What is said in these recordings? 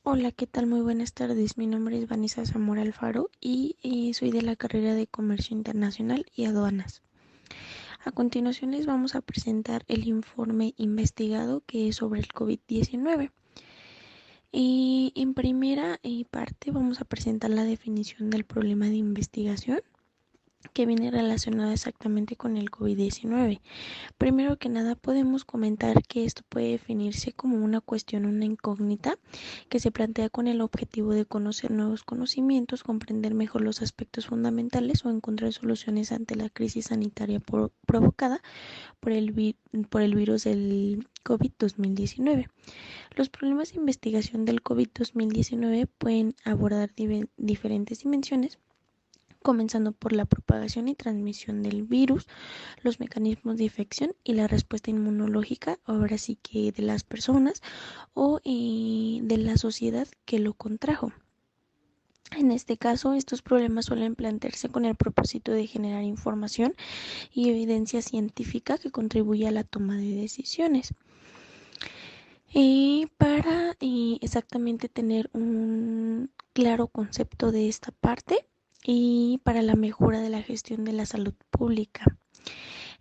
Hola, ¿qué tal? Muy buenas tardes. Mi nombre es Vanessa Zamora Alfaro y soy de la carrera de Comercio Internacional y Aduanas. A continuación les vamos a presentar el informe investigado que es sobre el COVID-19. En primera parte vamos a presentar la definición del problema de investigación que viene relacionado exactamente con el COVID-19. Primero que nada, podemos comentar que esto puede definirse como una cuestión, una incógnita, que se plantea con el objetivo de conocer nuevos conocimientos, comprender mejor los aspectos fundamentales o encontrar soluciones ante la crisis sanitaria provocada por por el virus del COVID-2019. Los problemas de investigación del COVID-2019 pueden abordar diferentes dimensiones, comenzando por la propagación y transmisión del virus, los mecanismos de infección y la respuesta inmunológica, ahora sí que de las personas o de la sociedad que lo contrajo. En este caso, estos problemas suelen plantearse con el propósito de generar información y evidencia científica que contribuya a la toma de decisiones. Para exactamente tener un claro concepto de esta parte y para la mejora de la gestión de la salud pública.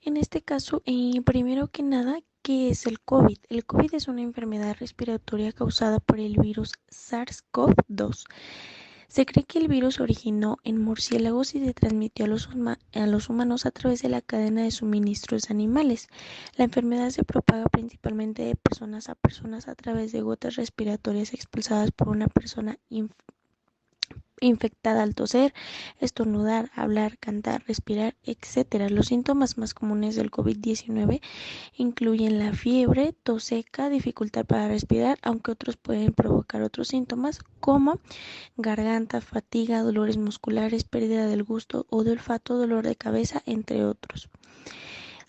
En este caso, primero que nada, ¿qué es el COVID? El COVID es una enfermedad respiratoria causada por el virus SARS-CoV-2. Se cree que el virus se originó en murciélagos y se transmitió a los humanos a través de la cadena de suministros animales. La enfermedad se propaga principalmente de personas a personas a través de gotas respiratorias expulsadas por una persona infectada al toser, estornudar, hablar, cantar, respirar, etc. Los síntomas más comunes del COVID-19 incluyen la fiebre, tos seca, dificultad para respirar, aunque otros pueden provocar otros síntomas como garganta, fatiga, dolores musculares, pérdida del gusto o de olfato, dolor de cabeza, entre otros.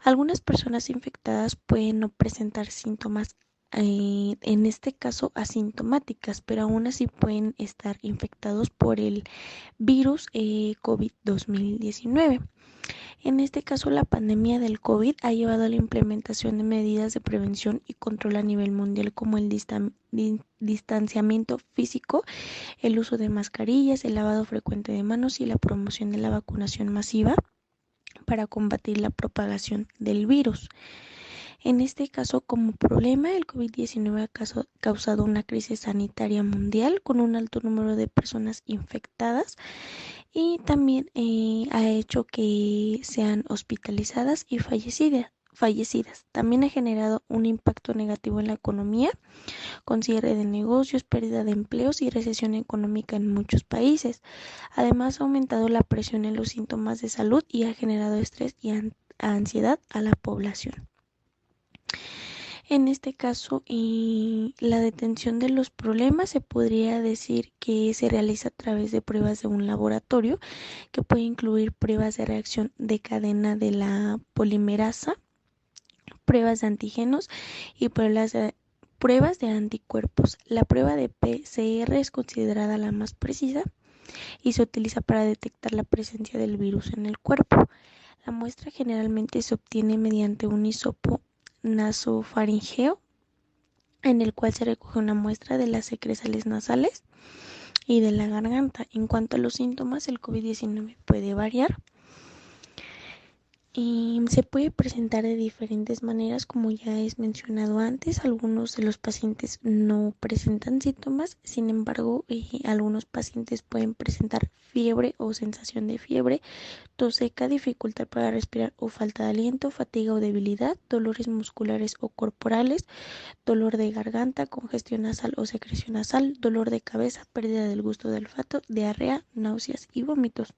Algunas personas infectadas pueden no presentar síntomas, en este caso asintomáticas, pero aún así pueden estar infectados por el virus COVID-2019. En este caso, la pandemia del COVID ha llevado a la implementación de medidas de prevención y control a nivel mundial como el distanciamiento físico, el uso de mascarillas, el lavado frecuente de manos y la promoción de la vacunación masiva para combatir la propagación del virus. En este caso, como problema, el COVID-19 ha causado una crisis sanitaria mundial con un alto número de personas infectadas y también ha hecho que sean hospitalizadas y fallecidas. También ha generado un impacto negativo en la economía, con cierre de negocios, pérdida de empleos y recesión económica en muchos países. Además, ha aumentado la presión en los síntomas de salud y ha generado estrés y ansiedad a la población. En este caso, la detención de los problemas se podría decir que se realiza a través de pruebas de un laboratorio que puede incluir pruebas de reacción de cadena de la polimerasa, pruebas de antígenos y pruebas de anticuerpos. La prueba de PCR es considerada la más precisa y se utiliza para detectar la presencia del virus en el cuerpo. La muestra generalmente se obtiene mediante un hisopo nasofaringeo, en el cual se recoge una muestra de las secresales nasales y de la garganta. En cuanto a los síntomas, el COVID-19 puede variar y se puede presentar de diferentes maneras, como ya es mencionado antes. Algunos de los pacientes no presentan síntomas, sin embargo, algunos pacientes pueden presentar fiebre o sensación de fiebre, tos seca, dificultad para respirar o falta de aliento, fatiga o debilidad, dolores musculares o corporales, dolor de garganta, congestión nasal o secreción nasal, dolor de cabeza, pérdida del gusto del olfato, diarrea, náuseas y vómitos.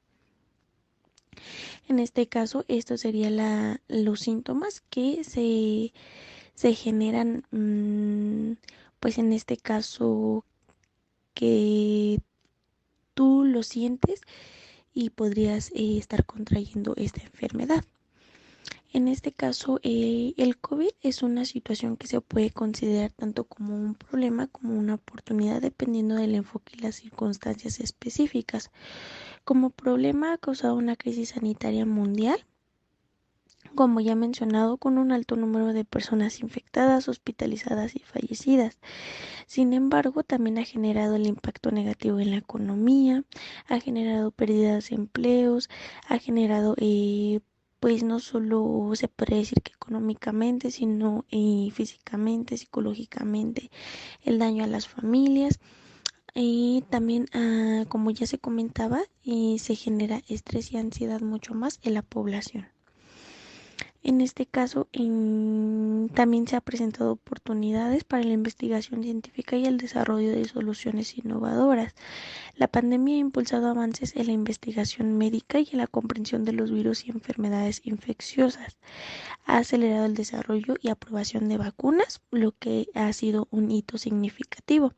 En este caso, estos serían los síntomas que se generan, pues en este caso que tú lo sientes y podrías estar contrayendo esta enfermedad. En este caso, el COVID es una situación que se puede considerar tanto como un problema como una oportunidad dependiendo del enfoque y las circunstancias específicas. Como problema ha causado una crisis sanitaria mundial como ya mencionado, con un alto número de personas infectadas, hospitalizadas y fallecidas. Sin embargo, también ha generado el impacto negativo en la economía, ha generado pérdidas de empleos, ha generado, pues no solo se puede decir que económicamente, sino físicamente, psicológicamente, el daño a las familias. Y también, como ya se comentaba, se genera estrés y ansiedad mucho más en la población. En este caso, también se han presentado oportunidades para la investigación científica y el desarrollo de soluciones innovadoras. La pandemia ha impulsado avances en la investigación médica y en la comprensión de los virus y enfermedades infecciosas. Ha acelerado el desarrollo y aprobación de vacunas, lo que ha sido un hito significativo.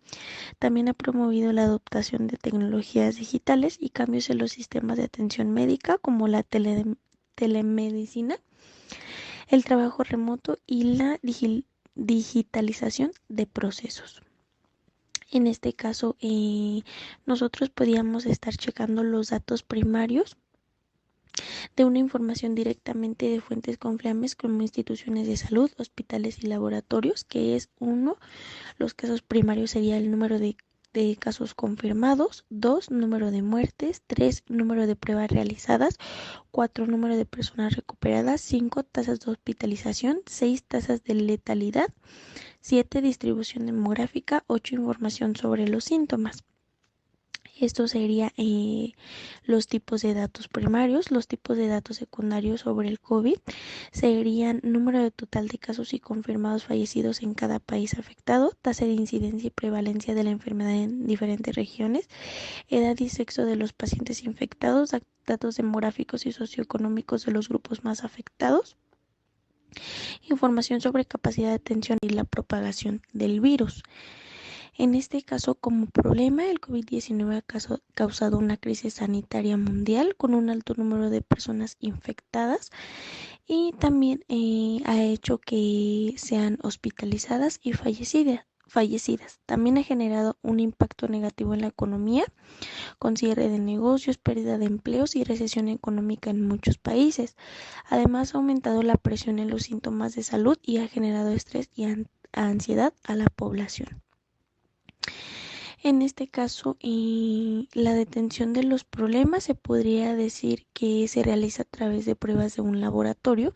También ha promovido la adoptación de tecnologías digitales y cambios en los sistemas de atención médica como la telemedicina, el trabajo remoto y la digitalización de procesos. En este caso, nosotros podíamos estar checando los datos primarios de una información directamente de fuentes confiables como instituciones de salud, hospitales y laboratorios, que es uno. Los casos primarios sería el número de casos confirmados, 2, número de muertes, 3, número de pruebas realizadas, 4, número de personas recuperadas, 5, tasas de hospitalización, 6, tasas de letalidad, 7, distribución demográfica, 8, información sobre los síntomas. Esto sería los tipos de datos primarios. Los tipos de datos secundarios sobre el COVID serían número de total de casos y confirmados fallecidos en cada país afectado, tasa de incidencia y prevalencia de la enfermedad en diferentes regiones, edad y sexo de los pacientes infectados, datos demográficos y socioeconómicos de los grupos más afectados, información sobre capacidad de atención y la propagación del virus. En este caso, como problema, el COVID-19 ha causado una crisis sanitaria mundial con un alto número de personas infectadas y también ha hecho que sean hospitalizadas y fallecidas. También ha generado un impacto negativo en la economía, con cierre de negocios, pérdida de empleos y recesión económica en muchos países. Además, ha aumentado la presión en los síntomas de salud y ha generado estrés y ansiedad a la población. En este caso, la detención de los problemas se podría decir que se realiza a través de pruebas de un laboratorio,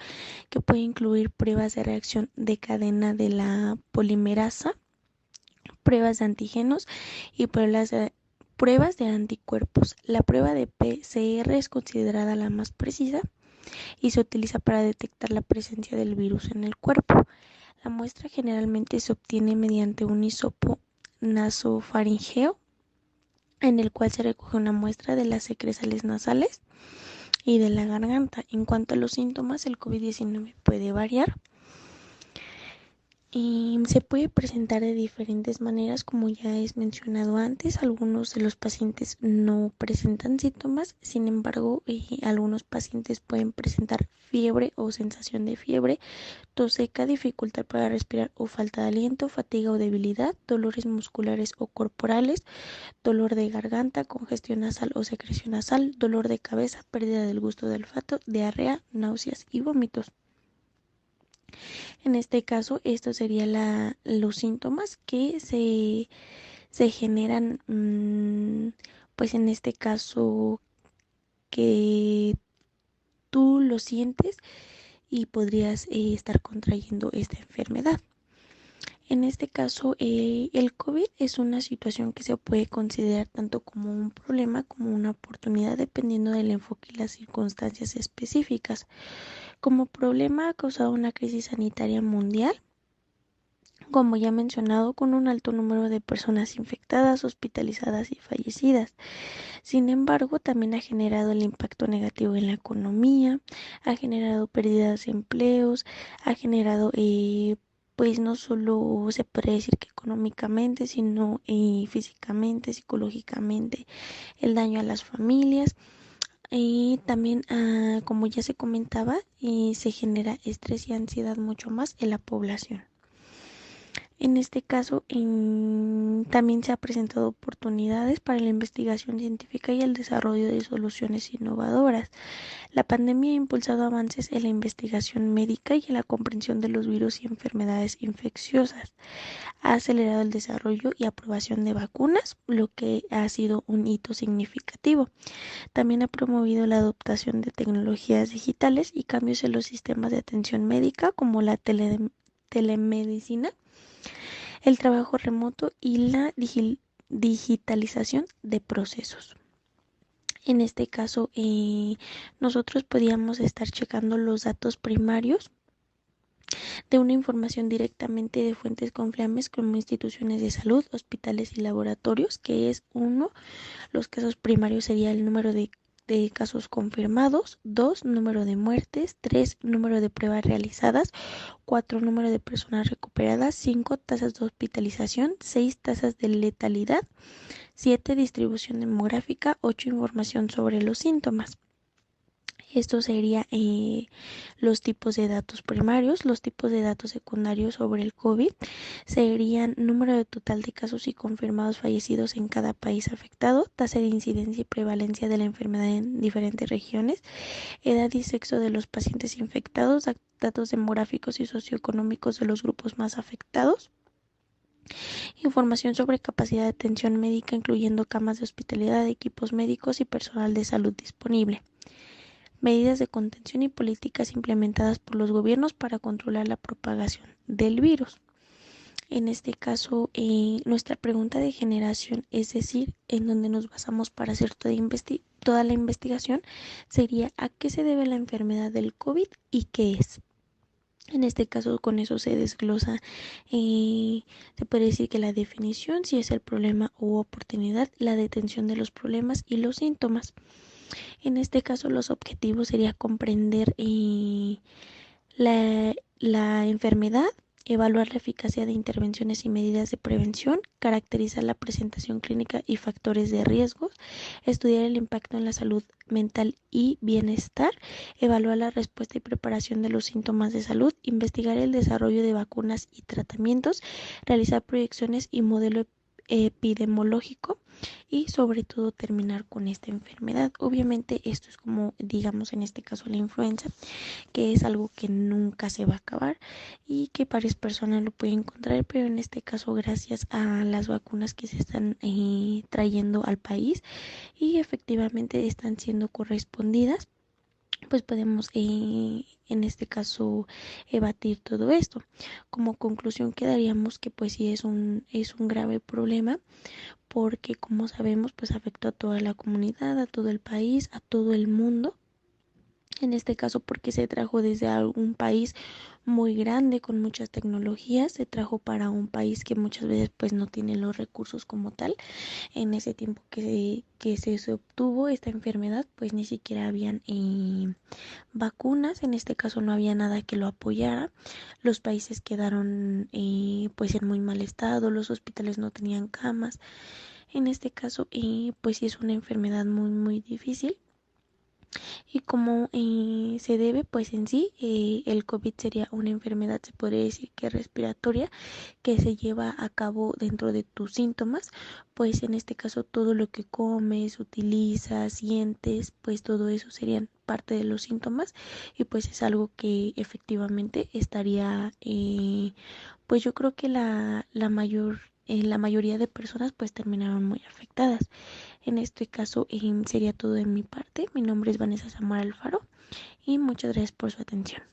que puede incluir pruebas de reacción de cadena de la polimerasa, pruebas de antígenos y pruebas de anticuerpos. La prueba de PCR es considerada la más precisa y se utiliza para detectar la presencia del virus en el cuerpo. La muestra generalmente se obtiene mediante un hisopo nasofaringeo, en el cual se recoge una muestra de las secresales nasales y de la garganta. En cuanto a los síntomas, el COVID-19 puede variar y se puede presentar de diferentes maneras, como ya es mencionado antes. Algunos de los pacientes no presentan síntomas, sin embargo, algunos pacientes pueden presentar fiebre o sensación de fiebre, tos seca, dificultad para respirar o falta de aliento, fatiga o debilidad, dolores musculares o corporales, dolor de garganta, congestión nasal o secreción nasal, dolor de cabeza, pérdida del gusto del olfato, diarrea, náuseas y vómitos. En este caso, estos serían los síntomas que se generan, pues en este caso, que tú lo sientes y podrías estar contrayendo esta enfermedad. En este caso, el COVID es una situación que se puede considerar tanto como un problema como una oportunidad, dependiendo del enfoque y las circunstancias específicas. Como problema, ha causado una crisis sanitaria mundial, como ya mencionado, con un alto número de personas infectadas, hospitalizadas y fallecidas. Sin embargo, también ha generado el impacto negativo en la economía, ha generado pérdidas de empleos, ha generado, pues no solo se puede decir que económicamente, sino físicamente, psicológicamente, el daño a las familias. Y también, como ya se comentaba, se genera estrés y ansiedad mucho más en la población. En este caso, también se han presentado oportunidades para la investigación científica y el desarrollo de soluciones innovadoras. La pandemia ha impulsado avances en la investigación médica y en la comprensión de los virus y enfermedades infecciosas. Ha acelerado el desarrollo y aprobación de vacunas, lo que ha sido un hito significativo. También ha promovido la adoptación de tecnologías digitales y cambios en los sistemas de atención médica como la telemedicina, el trabajo remoto y la digitalización de procesos. En este caso, nosotros podíamos estar checando los datos primarios de una información directamente de fuentes confiables como instituciones de salud, hospitales y laboratorios, que es uno. Los casos primarios sería el número de casos confirmados, 2, número de muertes, 3, número de pruebas realizadas, 4, número de personas recuperadas, 5, tasas de hospitalización, 6, tasas de letalidad, 7, distribución demográfica, 8, información sobre los síntomas. Esto sería los tipos de datos primarios. Los tipos de datos secundarios sobre el COVID serían número de total de casos y confirmados fallecidos en cada país afectado, tasa de incidencia y prevalencia de la enfermedad en diferentes regiones, edad y sexo de los pacientes infectados, datos demográficos y socioeconómicos de los grupos más afectados, información sobre capacidad de atención médica incluyendo camas de hospitalidad, equipos médicos y personal de salud disponible. Medidas de contención y políticas implementadas por los gobiernos para controlar la propagación del virus. En este caso, nuestra pregunta de generación, es decir, en donde nos basamos para hacer toda la investigación, sería ¿a qué se debe la enfermedad del COVID y qué es? En este caso, con eso se desglosa, se puede decir que la definición, si es el problema u oportunidad, la detención de los problemas y los síntomas. En este caso, los objetivos sería comprender la enfermedad, evaluar la eficacia de intervenciones y medidas de prevención, caracterizar la presentación clínica y factores de riesgo, estudiar el impacto en la salud mental y bienestar, evaluar la respuesta y preparación de los síntomas de salud, investigar el desarrollo de vacunas y tratamientos, realizar proyecciones y modelo epidemiológico y sobre todo terminar con esta enfermedad. Obviamente esto es como, digamos, en este caso la influenza, que es algo que nunca se va a acabar y que varias personas lo pueden encontrar, pero en este caso gracias a las vacunas que se están trayendo al país y efectivamente están siendo correspondidas, pues podemos en este caso batir todo esto. Como conclusión quedaríamos que pues sí es un grave problema, porque como sabemos pues afectó a toda la comunidad, a todo el país, a todo el mundo. En este caso porque se trajo desde un país muy grande con muchas tecnologías, se trajo para un país que muchas veces pues no tiene los recursos como tal. En ese tiempo que se obtuvo esta enfermedad pues ni siquiera habían vacunas, en este caso no había nada que lo apoyara, los países quedaron pues en muy mal estado, los hospitales no tenían camas. En este caso pues sí es una enfermedad muy difícil. Y como se debe, pues en sí, el COVID sería una enfermedad, se podría decir que respiratoria, que se lleva a cabo dentro de tus síntomas, pues en este caso todo lo que comes, utilizas, sientes, pues todo eso serían parte de los síntomas y pues es algo que efectivamente estaría, pues yo creo que la mayoría de personas pues terminaron muy afectadas. En este caso sería todo de mi parte. Mi nombre es Vanessa Zamora Alfaro y muchas gracias por su atención.